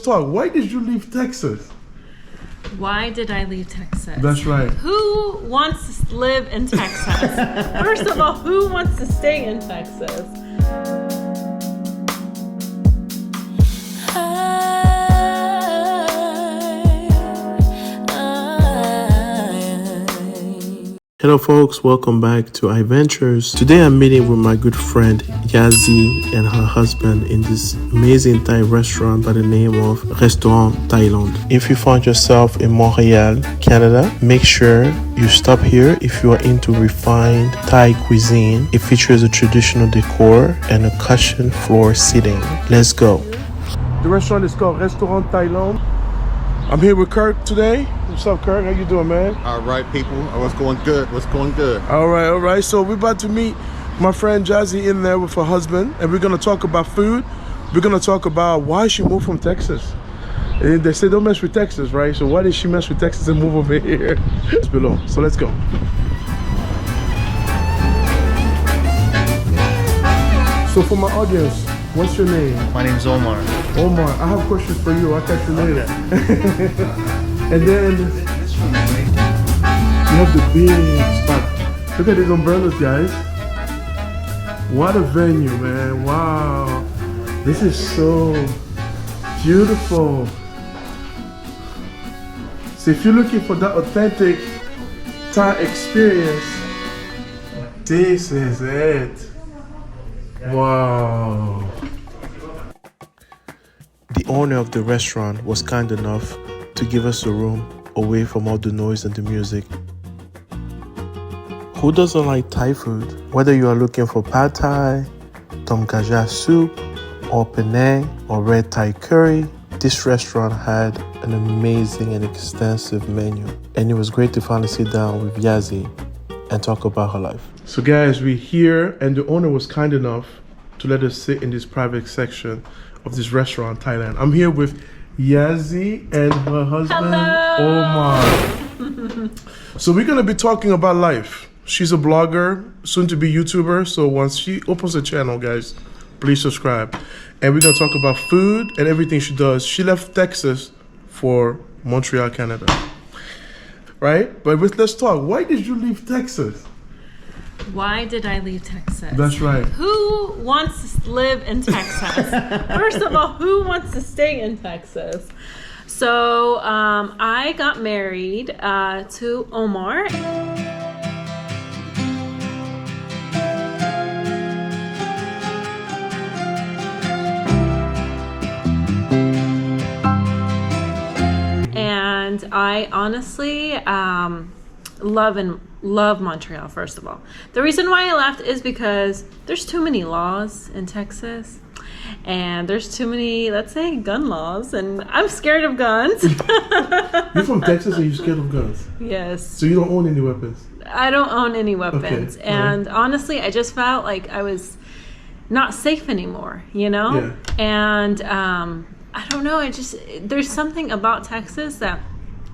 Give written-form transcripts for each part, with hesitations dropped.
Talk. Why did you leave Texas? Why did I leave Texas? That's right. Who wants to live in Texas? First of all, who wants to stay in Texas? Hello folks, welcome back to Ivaintures. Today I'm meeting with my good friend Yazzy and her husband in this amazing Thai restaurant by the name of Restaurant Thailand. If you find yourself in Montreal, Canada, make sure you stop here if you are into refined Thai cuisine. It features a traditional decor and a cushioned floor seating. Let's go. The restaurant is called Restaurant Thailand. I'm here with Kirk today. What's up, Kirk? How you doing, man? All right, people. What's going good? What's going good? All right. So we're about to meet my friend Yazzy in there with her husband, and we're gonna talk about food. We're gonna talk about why she moved from Texas. And they say don't mess with Texas, right? So why did she mess with Texas and move over here? It's below. So let's go. So for my audience, what's your name? My name's Omar. Omar, I have questions for you. I'll catch you later. And then you have the big spot. Look at these umbrellas, guys. What a venue, man. Wow. This is so beautiful. So if you're looking for that authentic Thai experience, this is it. Wow. The owner of the restaurant was kind enough to give us a room away from all the noise and the music. Who doesn't like Thai food? Whether you are looking for pad Thai, tom kha gai soup, or Penang, or red Thai curry, this restaurant had an amazing and extensive menu. And it was great to finally sit down with Yazzy and talk about her life. So guys, we're here and the owner was kind enough to let us sit in this private section of this restaurant, Thailand. I'm here with Yazzy and her husband, Omar. So we're gonna be talking about life. She's a blogger, soon to be YouTuber. So once she opens a channel, guys, please subscribe. And we're gonna talk about food and everything she does. She left Texas for Montreal, Canada. Right? But let's talk. Why did you leave Texas? Why did I leave Texas? That's right. Who wants to live in Texas? First of all, who wants to stay in Texas? So I got married to Omar. And I honestly love Montreal, first of all. The reason why I left is because there's too many laws in Texas. And there's too many, let's say, gun laws. And I'm scared of guns. You're from Texas and you're scared of guns? Yes. So you don't own any weapons? I don't own any weapons. Okay. And honestly, I just felt like I was not safe anymore, you know? Yeah. And I don't know, there's something about Texas that,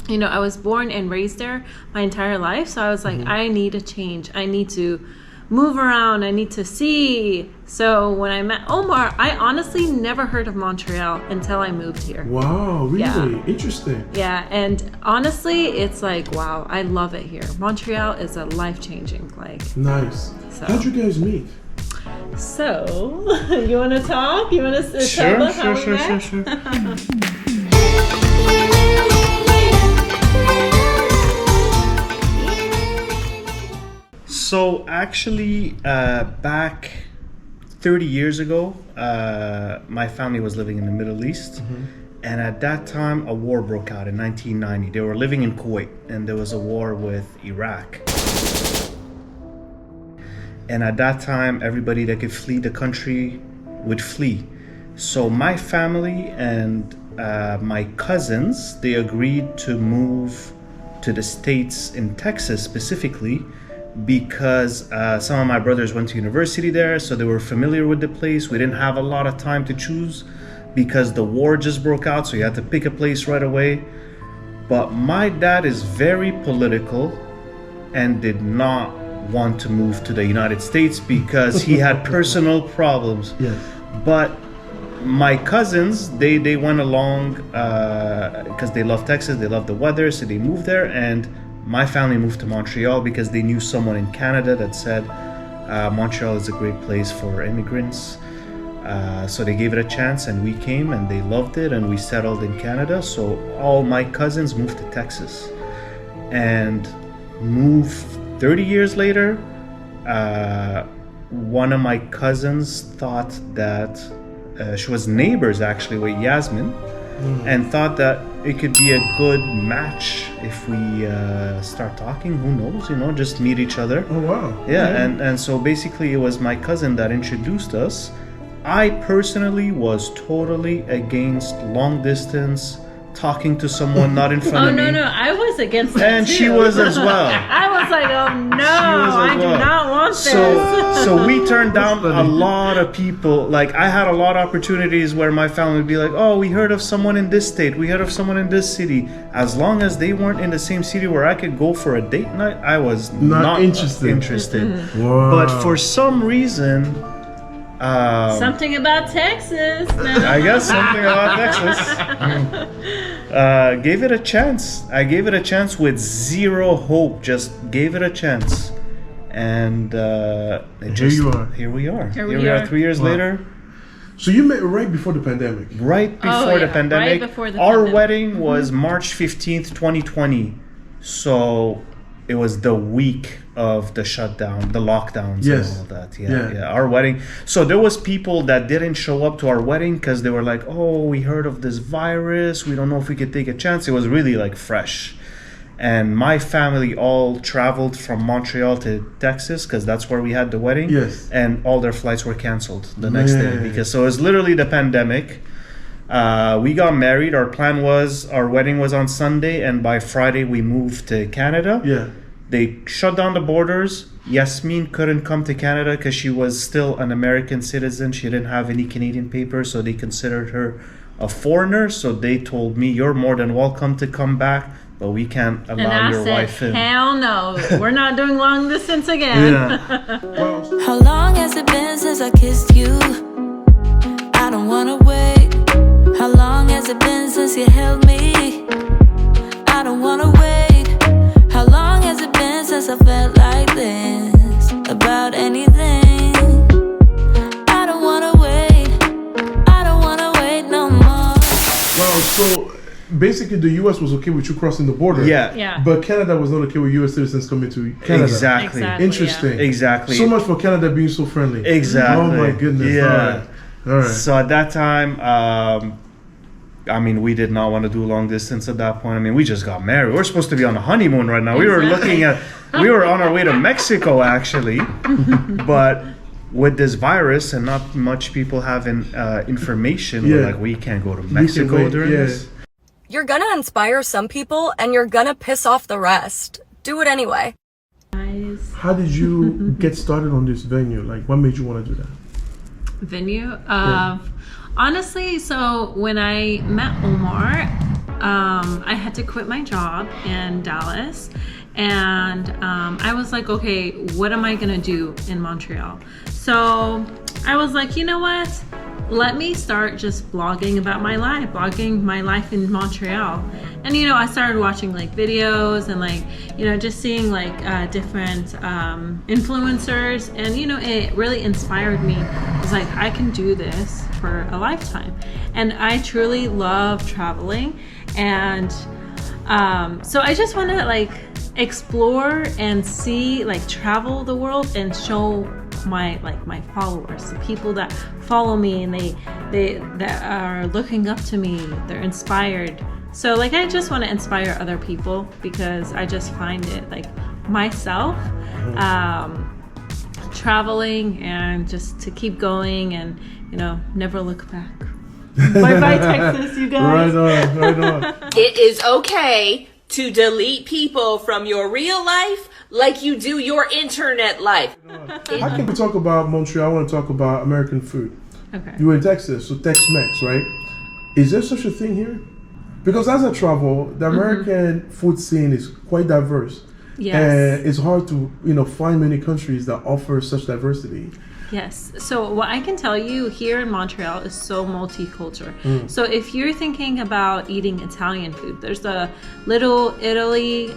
you know, I was born and raised there my entire life. So I was like, I need a change. I need to move around. I need to see. So when I met Omar, I honestly never heard of Montreal until I moved here. Wow, really? Yeah. Interesting. Yeah, and honestly, it's like, wow, I love it here. Montreal is a life-changing, Nice. So. How'd you guys meet? So, you want to talk? You want to tell us how we met? Sure. So actually, back 30 years ago, my family was living in the Middle East. And at that time, a war broke out in 1990. They were living in Kuwait, and there was a war with Iraq. And at that time, everybody that could flee the country would flee. So my family and my cousins, they agreed to move to the States in Texas specifically because some of my brothers went to university there, so they were familiar with the place. We didn't have a lot of time to choose because the war just broke out, so you had to pick a place right away. But my dad is very political and did not want to move to the United States because he had personal problems. Yes. But my cousins, they went along because they love Texas, they love the weather, so they moved there. And my family moved to Montreal because they knew someone in Canada that said Montreal is a great place for immigrants. So they gave it a chance, and we came and they loved it, and we settled in Canada. So all my cousins moved to Texas, and moved 30 years later. One of my cousins thought that she was neighbors actually with Yasmin, and thought that it could be a good match if we start talking. Who knows, just meet each other. Oh wow. Yeah, and so basically it was my cousin that introduced us. I personally was totally against long distance, talking to someone not in front of me. Oh no, I was against that And too. she was as well. I was like, oh no, I do well. not want this. So we turned down a lot of people. Like, I had a lot of opportunities where my family would be like, oh, we heard of someone in this state, we heard of someone in this city. As long as they weren't in the same city where I could go for a date night, I was not interested. Wow. But for some reason, Something about Texas. No. I guess something about Texas. Gave it a chance. I gave it a chance with zero hope. Just gave it a chance, and here you are. Here we are. Here we are. 3 years later. So you met right before the pandemic. Right before the pandemic. Right before the Our pandemic. wedding was March 15th, 2020. So it was the week of the shutdown, the lockdowns, Yes. and all that. Yeah. Our wedding. So there was people that didn't show up to our wedding because they were like, oh, we heard of this virus. We don't know if we could take a chance. It was really like fresh. And my family all traveled from Montreal to Texas because that's where we had the wedding. Yes. And all their flights were canceled the next day because so it was literally the pandemic. We got married. Our plan was our wedding was on Sunday, and by Friday we moved to Canada. Yeah. They shut down the borders. Yasmin couldn't come to Canada because she was still an American citizen. She didn't have any Canadian papers, so they considered her a foreigner. So they told me, you're more than welcome to come back, but we can't allow And I your said, wife in. hell no, we're not doing long distance again. Yeah. Well, How long has it been since I kissed you? I don't wanna wait. How long has it been since you held me? I don't wanna wait. How long has it been since I felt like this about anything? I don't wanna wait. I don't wanna wait no more. well, so basically the US was okay with you crossing the border. Yeah. But Canada was not okay with US citizens coming to Canada. Exactly. Interesting. Exactly. So much for Canada being so friendly. Exactly. Oh my goodness. Yeah. All right. So at that time, I mean, we did not want to do long distance at that point. I mean, we just got married. We're supposed to be on a honeymoon right now. We were we were on our way to Mexico actually, but with this virus and not much people having information, we're like, we can't go to Mexico during this. You're gonna inspire some people and you're gonna piss off the rest. Do it anyway. How did you get started on this venue? Like, what made you want to do that? Venue. Honestly, so when I met Omar, I had to quit my job in Dallas, and I was like, okay, what am I gonna do in Montreal? So I was like, you know what? Let me start just blogging about my life, blogging my life in Montreal. And I started watching like videos and like, just seeing like different influencers, and it really inspired me. I was like, I can do this for a lifetime. And I truly love traveling, and so I just want to like explore and see, like travel the world and show my followers, the people that follow me, and they that are looking up to me, they're inspired. So like I just want to inspire other people because I just find it like myself traveling and just to keep going and never look back. Bye bye Texas, you guys. Right on. It is okay to delete people from your real life like you do your internet life. How can we talk about Montreal? I want to talk about American food. Okay. You were in Texas, so Tex-Mex, right? Is there such a thing here? Because as I travel, the American food scene is quite diverse. Yes. And it's hard to, find many countries that offer such diversity. Yes. So what I can tell you here in Montreal is so multicultural. So if you're thinking about eating Italian food, there's a Little Italy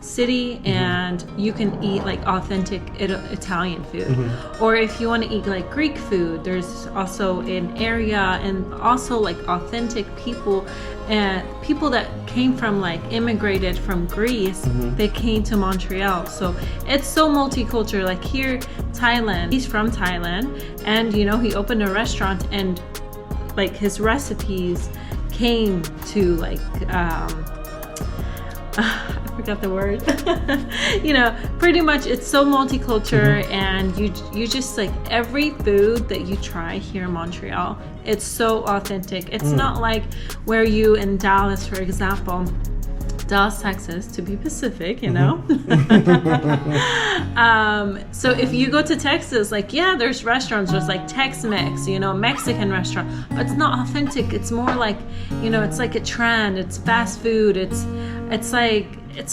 city, and you can eat like authentic Italian food. Or if you want to eat like Greek food, there's also an area, and also like authentic people and people that came from like immigrated from Greece. They came to Montreal. So it's so multicultural. Like here, Thailand, he's from Thailand, and you know, he opened a restaurant, and like his recipes came to like I forgot the word. You know, pretty much it's so multicultural, and you just like every food that you try here in Montreal, it's so authentic. It's not like where you in Dallas, for example, Dallas, Texas, to be Pacific, you know. So if you go to Texas, like, yeah, there's restaurants just like Tex-Mex, you know, Mexican restaurant, but it's not authentic. It's more like, you know, it's like a trend. It's fast food. It's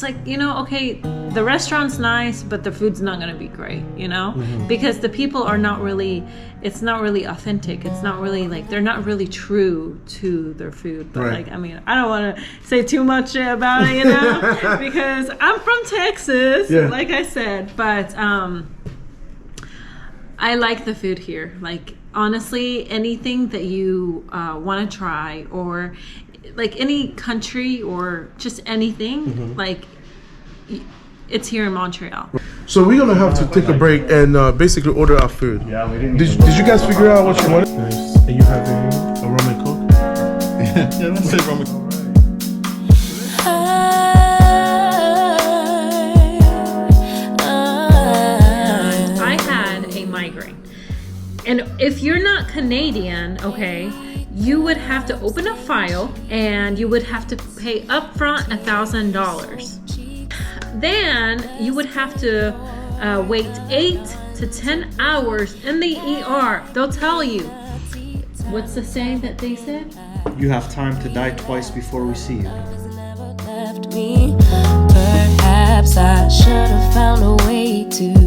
like, you know, okay, the restaurant's nice, but the food's not going to be great, you know, because the people are not really, it's not really authentic. It's not really like, they're not really true to their food. But like, I mean, I don't want to say too much about it, you know, because I'm from Texas, like I said, but I like the food here. Like, honestly, anything that you want to try, or like any country or just anything, like it's here in Montreal. So we're gonna have to take a break and basically order our food. Yeah, we didn't. Did you guys figure out what you wanted? Nice. And you have a rum and coke? Yeah, let's say rum and coke. I had a migraine, and if you're not Canadian, okay, you would have to open a file and you would have to pay upfront $1,000. Then you would have to wait 8 to 10 hours in the ER. They'll tell you. What's the saying that they said? You have time to die twice before we see you. Perhaps I should have found a way to